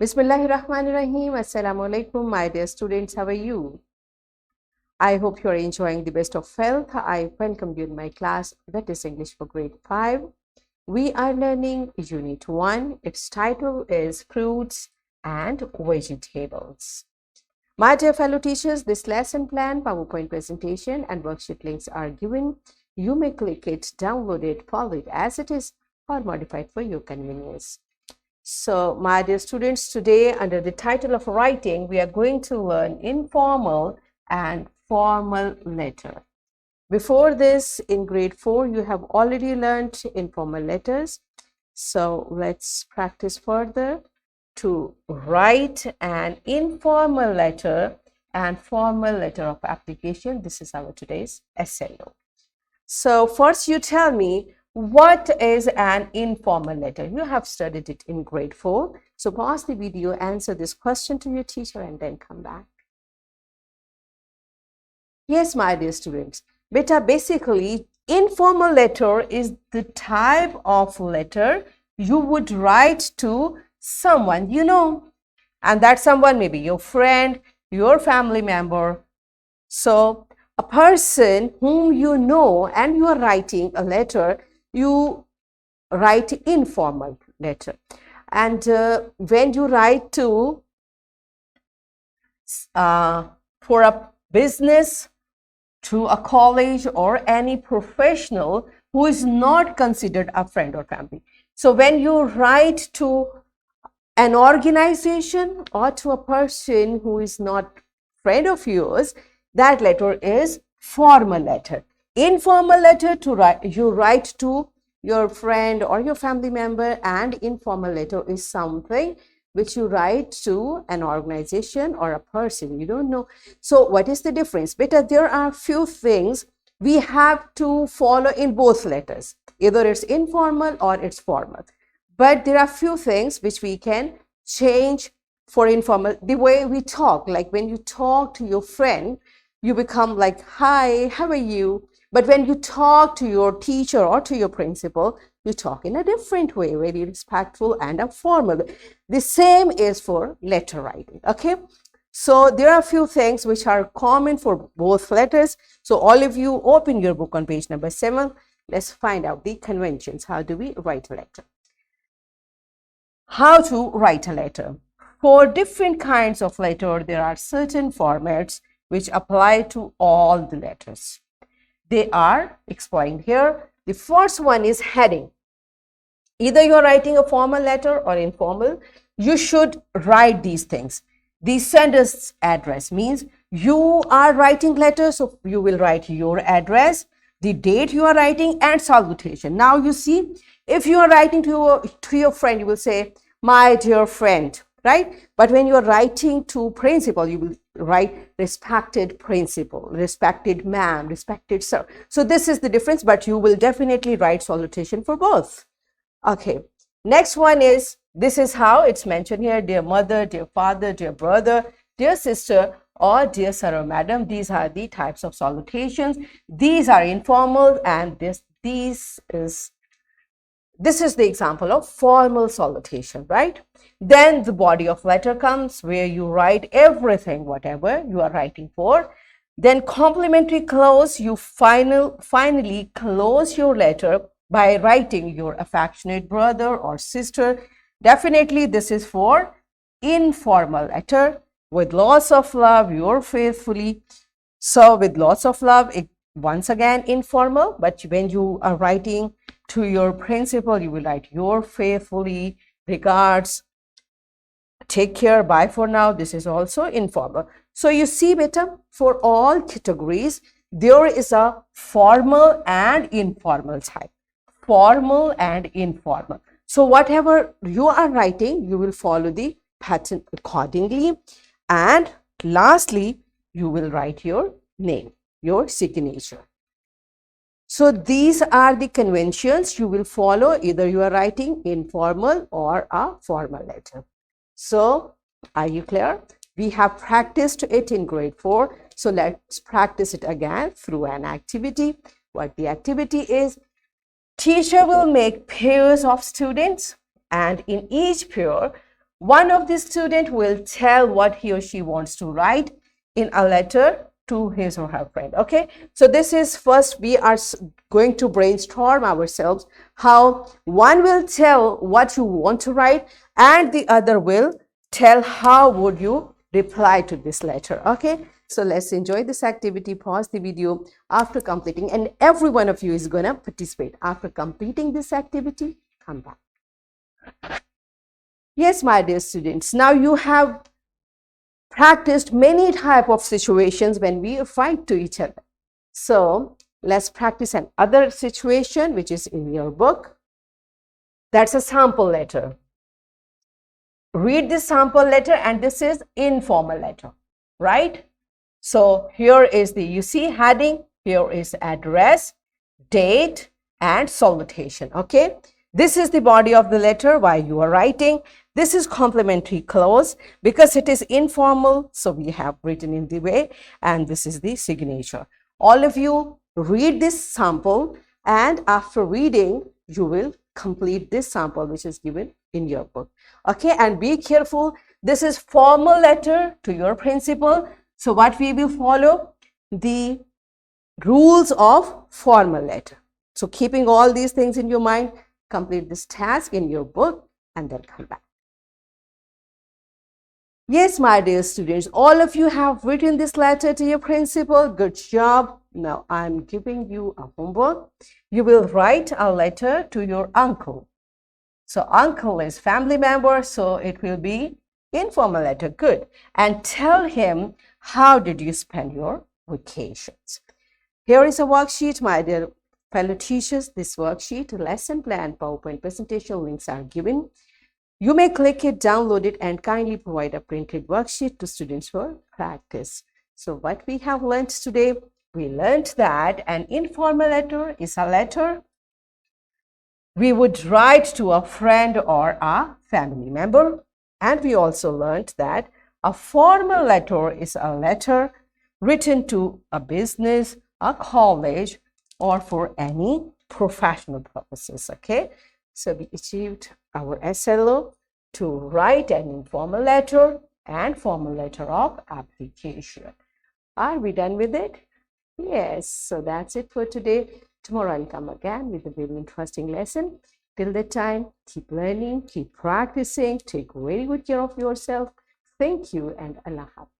Bismillahirrahmanirrahim. Assalamu alaikum, my dear students. How are you? I hope you are enjoying the best of health. I welcome you in my class, that is English for grade 5. We are learning Unit 1. Its title is Fruits and Vegetables. My dear fellow teachers, this lesson plan, PowerPoint presentation, and worksheet links are given. You may click it, download it, follow it as it is, or modify it for your convenience. So, my dear students, today under the title of writing, we are going to learn informal and formal letter. Before this, in grade 4, you have already learned informal letters. So, let's practice further to write an informal letter and formal letter of application. This is our today's SLO. So, first you tell me, what is an informal letter? You have studied it in grade 4. So pause the video, answer this question to your teacher and then come back. Yes, my dear students. Beta, basically, informal letter is the type of letter you would write to someone you know. And that someone may be your friend, your family member. So a person whom you know and you are writing a letter, you write informal letter. And when you write to for a business, to a college or any professional who is not considered a friend or family. So when you write to an organization or to a person who is not friend of yours, that letter is formal letter. Informal letter, you write to your friend or your family member, and informal letter is something which you write to an organization or a person you don't know. So what is the difference? Beta, there are few things we have to follow in both letters. Either it's informal or it's formal. But there are few things which we can change for informal. The way we talk, like when you talk to your friend, you become like, hi, how are you? But when you talk to your teacher or to your principal, you talk in a different way, very respectful and a formal. The same is for letter writing, okay? So there are a few things which are common for both letters. So all of you open your book on page number 7. Let's find out the conventions. How do we write a letter? How to write a letter. For different kinds of letter, there are certain formats which apply to all the letters. They are explained here. The first one is heading. Either you are writing a formal letter or informal, you should write these things. The sender's address means you are writing letters, so you will write your address, the date you are writing, and salutation. Now you see, if you are writing to your friend, you will say, my dear friend, right? But when you are writing to principal, you will write respected principal, respected ma'am, respected sir. So this is the difference, but you will definitely write salutation for both. Okay, next one is, this is how it's mentioned here, dear mother, dear father, dear brother, dear sister, or dear sir or madam. These are the types of salutations. These are informal, and this is the example of formal salutation, right? Then the body of letter comes, where you write everything, whatever you are writing for. Then complimentary close, you finally close your letter by writing your affectionate brother or sister. Definitely this is for informal letter. With lots of love, yours faithfully. So with lots of love, it once again informal, but when you are writing to your principal, you will write yours faithfully, regards, take care, bye for now. This is also informal. So you see, beta, for all categories, there is a formal and informal type. Formal and informal. So whatever you are writing, you will follow the pattern accordingly. And lastly, you will write your name, your signature. So these are the conventions you will follow. Either you are writing informal or a formal letter. So are you clear? We have practiced it in grade 4. So let's practice it again through an activity. What the activity is, teacher will make pairs of students, and in each pair, One of the student will tell what he or she wants to write in a letter to his or her friend. Okay, so this is first we are going to brainstorm ourselves how one will tell what you want to write and the other will tell how would you reply to this letter. Okay, so let's enjoy this activity. Pause the video after completing, and every one of you is gonna participate. After completing this activity, come back. Yes, my dear students, now you have practiced many type of situations when we fight to each other. So let's practice another situation which is in your book. That's a sample letter. Read this sample letter, and this is informal letter, right? So here is the, you see heading, here is address, date, and salutation. Okay, this is the body of the letter while you are writing. This is complimentary clause because it is informal, so we have written in the way, and this is the signature. All of you read this sample, and after reading you will complete this sample which is given in your book. Okay, and be careful, this is formal letter to your principal, so what we will follow? The rules of formal letter. So keeping all these things in your mind, complete this task in your book and then come back. Yes, my dear students, all of you have written this letter to your principal. Good job. Now I'm giving you a homework. You will write a letter to your uncle. So uncle is family member, so it will be informal letter. Good. And tell him how did you spend your vacations. Here is a worksheet, my dear fellow teachers. This worksheet, lesson plan, PowerPoint presentation links are given. You may click it, download it, and kindly provide a printed worksheet to students for practice. So what we have learned today, we learned that an informal letter is a letter we would write to a friend or a family member. And we also learned that a formal letter is a letter written to a business, a college, or for any professional purposes. Okay, so we achieved our SLO to write an informal letter and formal letter of application. Are we done with it? Yes, so that's it for today. Tomorrow I'll come again with a very interesting lesson. Till that time, keep learning, keep practicing, take very good care of yourself. Thank you, and Allah Hafiz.